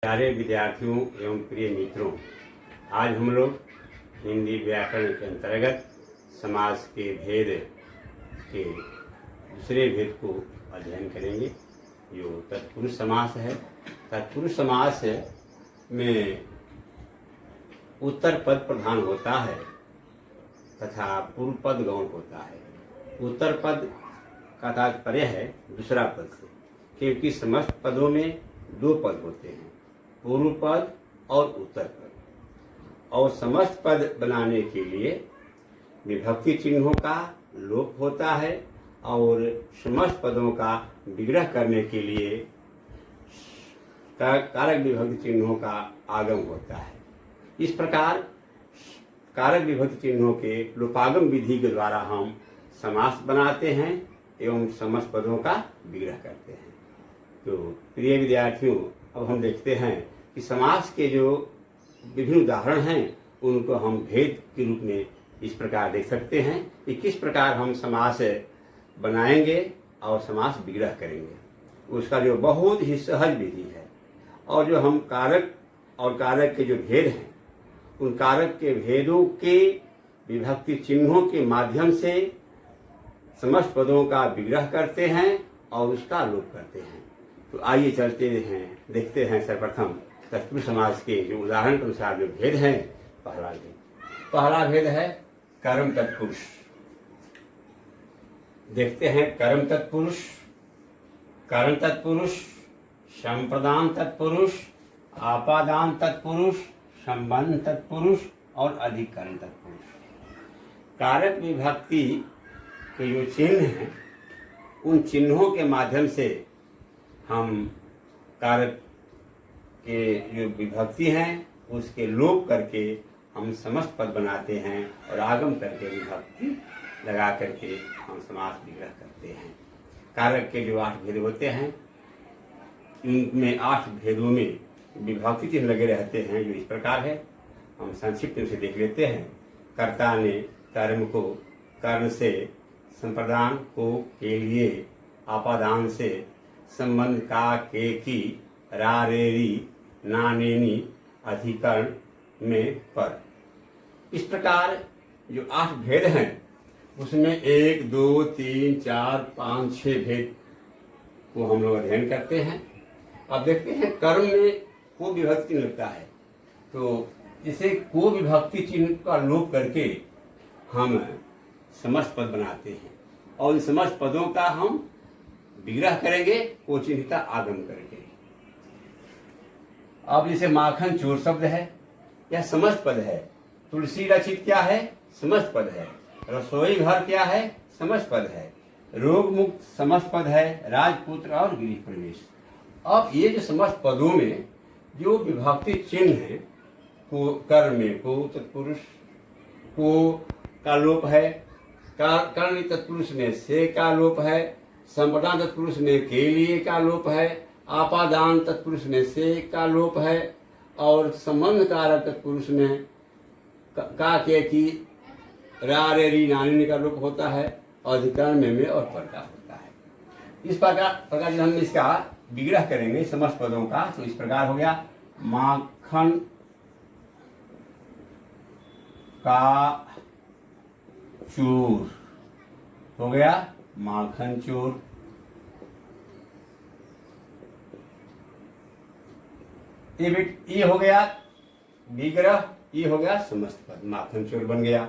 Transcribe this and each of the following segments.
प्यारे विद्यार्थियों एवं प्रिय मित्रों, आज हम लोग हिंदी व्याकरण के अंतर्गत समास के भेद के दूसरे भेद को अध्ययन करेंगे, जो तत्पुरुष समास है। तत्पुरुष समास में उत्तर पद प्रधान होता है तथा पूर्व पद गौण होता है। उत्तर पद का तात्पर्य है दूसरा पद से, क्योंकि समस्त पदों में दो पद होते हैं, पूर्व पद और उत्तर पद। और समस्त पद बनाने के लिए विभक्ति चिन्हों का लोप होता है और समस्त पदों का विग्रह करने के लिए कारक विभक्ति चिन्हों का आगम होता है। इस प्रकार कारक विभक्ति चिन्हों के लोपागम विधि के द्वारा हम समास बनाते हैं एवं समस्त पदों का विग्रह करते हैं। तो प्रिय विद्यार्थियों, अब हम देखते हैं कि समास के जो विभिन्न उदाहरण हैं उनको हम भेद के रूप में इस प्रकार देख सकते हैं कि किस प्रकार हम समास बनाएंगे और समास विग्रह करेंगे। उसका जो बहुत ही सहज विधि है, और जो हम कारक और कारक के जो भेद हैं उन कारक के भेदों के विभक्ति चिन्हों के माध्यम से समस्त पदों का विग्रह करते हैं और उसका लोप करते हैं। तो आइए चलते हैं, देखते हैं सर्वप्रथम तत्पुरुष समास के जो उदाहरण के अनुसार जो भेद हैं। पहला भेद है कर्म तत्पुरुष। देखते हैं कर्म तत्पुरुष, कर्ण तत्पुरुष, संप्रदान तत्पुरुष, आपादान तत्पुरुष, संबंध तत्पुरुष और अधिकरण तत्पुरुष। कारक विभक्ति के जो चिन्ह हैं उन चिन्हों के माध्यम से हम कारक के जो विभक्ति हैं उसके लोप करके हम समस्त पद बनाते हैं और आगम करके विभक्ति लगा करके हम समास विग्रह करते हैं। कारक के जो 8 भेद होते हैं इनमें 8 भेदों में विभक्ति चिन्ह लगे रहते हैं, जो इस प्रकार है। हम संक्षिप्त रूप से देख लेते हैं। कर्ता ने कर्म को कर्ण से, संप्रदान को के लिए, आपादान से, संबंध का के की, रा रे री, ना ने नी, अधिकरण में पर। इस प्रकार जो 8 भेद हैं उसमें 1, 2, 3, 4, 5, 6 भेद को हम लोग अध्ययन करते हैं। अब देखते हैं कर्म में को विभक्ति चिन्ह लगता है, तो इसे को विभक्ति चिन्ह का लोप करके हम समस्त पद बनाते हैं और इन समस्त पदों का हम विग्रह करेंगे को चिन्ह का आगम करके। अब जैसे माखन चोर शब्द है, यह समस्त पद है। तुलसी रचित क्या है? समस्त पद है। रसोई घर क्या है? समस्त पद है। रोग मुक्त समस्त पद है। राजपुत्र और गृह प्रवेश। अब ये जो समस्त पदों में जो विभक्ति चिन्ह है, को कर्म में को तत्पुरुष को का लोप है, कर्ण तत्पुरुष में से का लोप है, संप्रदान तत्पुरुष में के लिए का लोप है, आपादान तत्पुरुष में से का लोप है और संबंध कारक तत्पुरुष में का के की, रा रे री नानी का लोप होता है और अधिकरण में और पर का होता है। इस प्रकार जब हम इसका विग्रह करेंगे समस्त पदों का, तो इस प्रकार हो गया माखन का चूर, हो गया माखन चोर। ये हो गया विग्रह, ये हो गया समस्त पद, माखन चोर बन गया।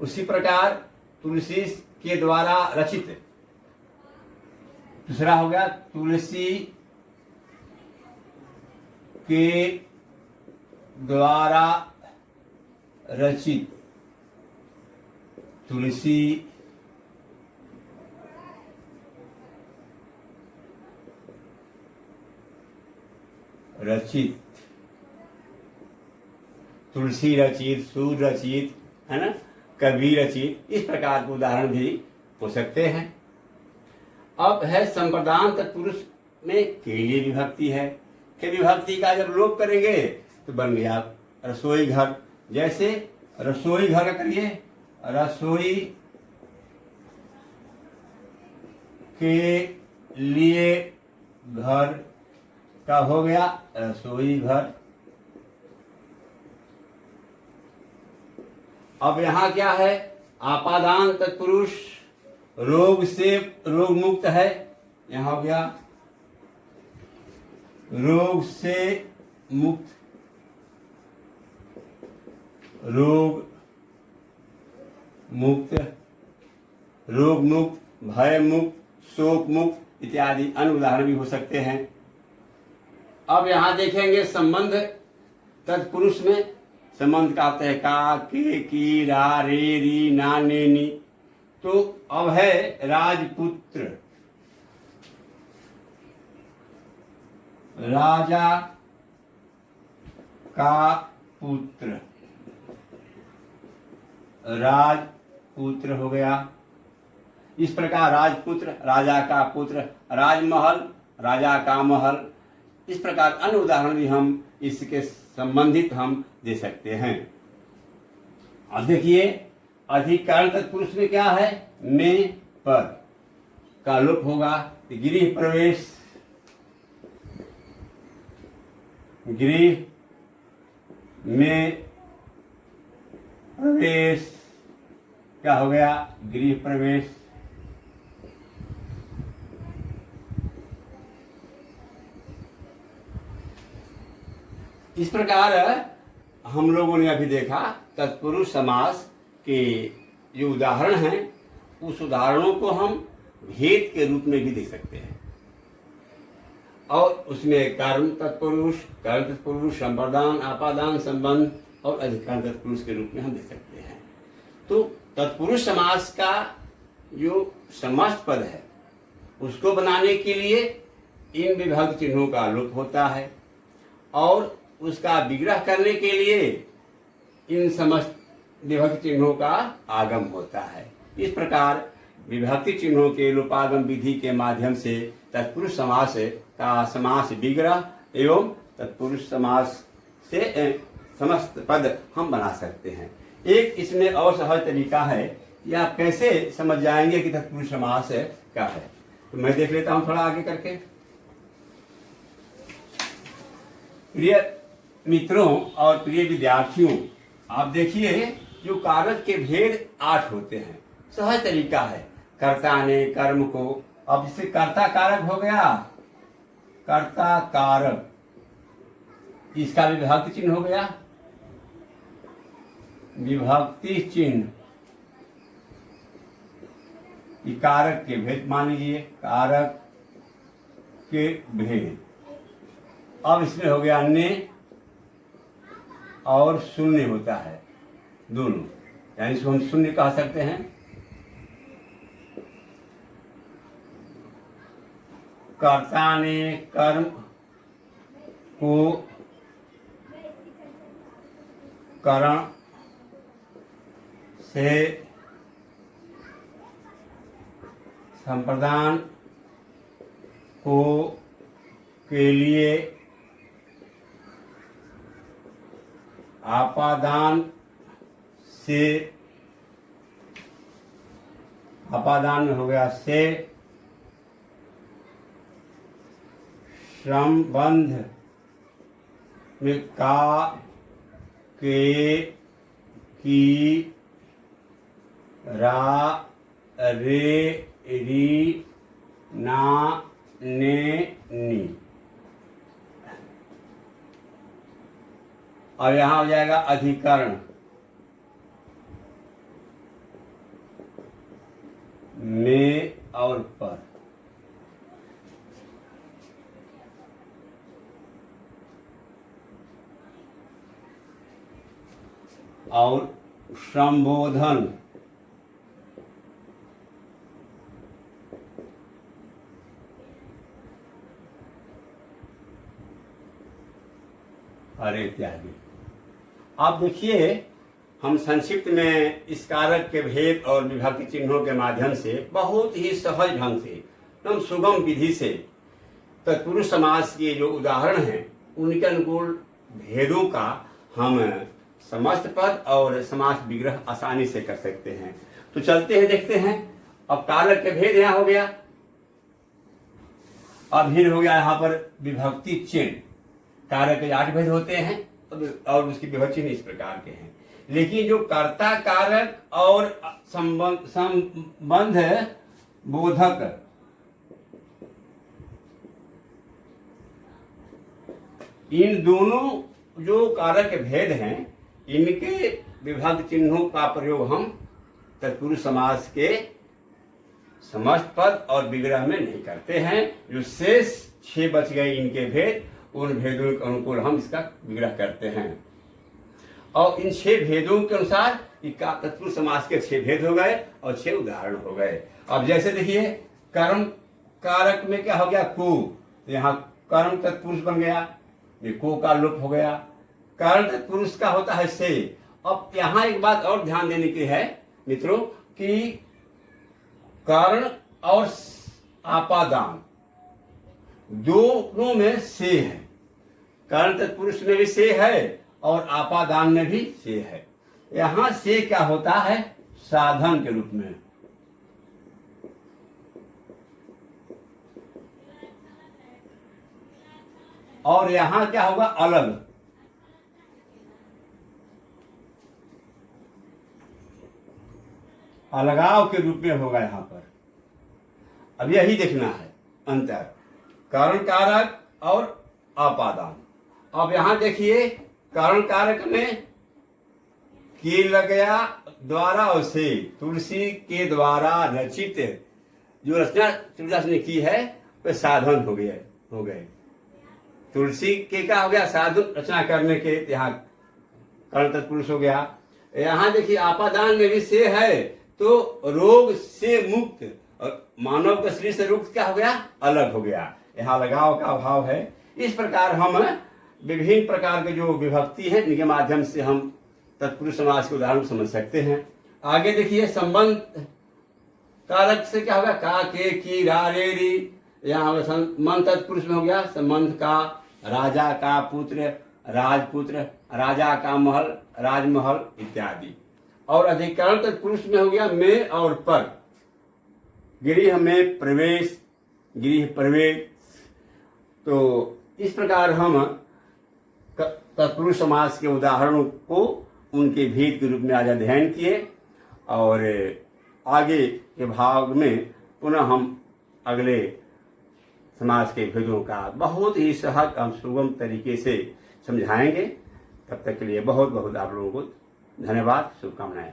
उसी प्रकार तुलसी के द्वारा रचित, दूसरा हो गया तुलसी के द्वारा रचित, तुलसी रचित, तुलसी रचित, सूर्य रचित, है ना, कवि रचित। इस प्रकार के उदाहरण भी हो सकते हैं। अब है संप्रदान तत्पुरुष में के लिए विभक्ति है। के विभक्ति का जब लोप करेंगे तो बन गया रसोई घर। जैसे रसोई घर का करिए रसोई के लिए घर का हो गया रसोई घर। अब यहाँ क्या है, आपादान तत्पुरुष रोग से रोग मुक्त है, यहाँ हो गया रोग से मुक्त, रोग मुक्त, रोग मुक्त, भय मुक्त, शोक मुक्त इत्यादि अन्य उदाहरण भी हो सकते हैं। अब यहां देखेंगे संबंध तत्पुरुष में संबंध का होता है का, के, की, रा, रे, री, ना, ने, नी। तो अब है राजपुत्र, राजा का पुत्र, राजपुत्र हो गया। इस प्रकार राजपुत्र, राजा का पुत्र, राजमहल, राजा का महल, इस प्रकार अन्य उदाहरण भी हम इसके संबंधित हम दे सकते हैं। अब देखिए अधिकरण तत्पुरुष में क्या है, में पर का लोप होगा, गृह प्रवेश, गृह में प्रवेश, क्या हो गया गृह प्रवेश। इस प्रकार हम लोगों ने अभी देखा तत्पुरुष समास के जो उदाहरण हैं, उस उदाहरणों को हम भेद के रूप में भी देख सकते हैं। और उसमें कारण तत्पुरुष, कारण तत्पुरुष, संप्रदान, आपादान, संबंध और अधिकरण तत्पुरुष के रूप में हम देख सकते हैं। तो तत्पुरुष समास का जो समस्त पद है उसको बनाने के लिए इन विभक्त चिन्हों का लोप होता है और उसका विग्रह करने के लिए इन समस्त विभक्त चिन्हों का आगम होता है। इस प्रकार विभक्ति चिन्हों के लोपागम विधि के माध्यम से तत्पुरुष समास का समास विग्रह एवं तत्पुरुष समास से समस्त पद हम बना सकते हैं। एक इसमें और सहज तरीका है कि आप कैसे समझ जाएंगे कि तत्पुरुष समास क्या है। तो मैं देख लेता हूं थोड़ा आगे करके। प्रिय मित्रों और प्रिय विद्यार्थियों, आप देखिए जो कारक के भेद 8 होते हैं। सहज तरीका है, कर्ता ने कर्म को, अब इससे कर्ता कारक हो गया, कर्ता कारक, इसका विभक्ति चिन्ह हो गया, विभक्ति चिन्ह, कारक के भेद मान लीजिए, कारक के भेद। अब इसमें हो गया ने और शून्य होता है दोनों, यानी इसको हम शून्य कह सकते हैं। कर्ता ने कर्म को करण से संप्रदान को के लिए आपादान से, आपादान में हो गया से, संबंध में का, के, की, रा, रे, री, ना, ने, नी। और यहां हो जाएगा अधिकरण, में और पर। और संबोधन, और इत्यादि। आप देखिए हम संक्षिप्त में इस कारक के भेद और विभक्ति चिन्हों के माध्यम से बहुत ही सहज ढंग से एकदम सुगम विधि से तत्पुरुष समास के जो उदाहरण हैं उनके अनुकूल भेदों का हम समस्त पद और समास विग्रह आसानी से कर सकते हैं। तो चलते हैं देखते हैं। अब कारक के भेद यहाँ हो गया। अब फिर हो गया यहाँ पर विभक्ति चिन्ह। कारक के 8 भेद होते हैं और उसकी विभक्ति चिन्ह इस प्रकार के हैं। लेकिन जो कर्ता कारक और संबंध बोधक इन दोनों जो कारक के भेद हैं, इनके विभक्त चिन्हों का प्रयोग हम तत्पुरुष समास के समस्त पद और विग्रह में नहीं करते हैं। जो शेष 6 बच गए इनके भेद, उन भेदों के अनुकूल हम इसका विग्रह करते हैं। और इन 6 भेदों के अनुसार तत्पुरुष समास के 6 भेद हो गए और 6 उदाहरण हो गए। अब जैसे देखिए, कर्म कारक में क्या हो गया? को, यहाँ कर्म तत्पुरुष बन गया, ये को का लोप हो गया। कारण तत्पुरुष का होता है से। अब यहाँ एक बात और ध्यान देने की है मित्रों कि कारण और आपादान दोनों में से है। कारण तत्पुरुष में भी से है और आपादान में भी से है। यहाँ से क्या होता है? साधन के रूप में। और यहां क्या होगा? अलग। अलगाव के रूप में होगा यहां पर। अब यही देखना है अंतर, कारण कारक और आपादान। अब यहां देखिए, कारण कारक में के लग गया द्वारा और से। तुलसी के द्वारा रचित, जो रचना तुलसीदास ने की है वे साधन हो गए। तुलसी के क्या हो गया? साधन रचना करने के, यहाँ कर्ण तत्पुरुष हो गया। यहाँ देखिए आपादान में भी से है, तो रोग से मुक्त और मानव के शरीर से रुक्त क्या हो गया? अलग हो गया। यहाँ लगाव का अभाव है। इस प्रकार हम विभिन्न प्रकार के जो विभक्ति है इनके माध्यम से हम तत्पुरुष समास के उदाहरण समझ सकते हैं। आगे देखिए, संबंध कारक से क्या होगा? का, के, की, रा, रे, री। यहाँ मन तत्पुरुष में हो गया संबंध का, राजा का पुत्र, राजपुत्र, राजा का महल, राजमहल इत्यादि। और अधिकरण तत्पुरुष में हो गया में और पर। गृह में प्रवेश, गृह प्रवेश। तो इस प्रकार हम तत्पुरुष समास के उदाहरणों को उनके भेद के रूप में आज अध्ययन किए और आगे के भाग में पुनः हम अगले समाज के भेदों का बहुत ही सहज एवं सुगम तरीके से समझाएंगे। तब तक के लिए बहुत बहुत आप लोगों को धन्यवाद, शुभकामनाएं।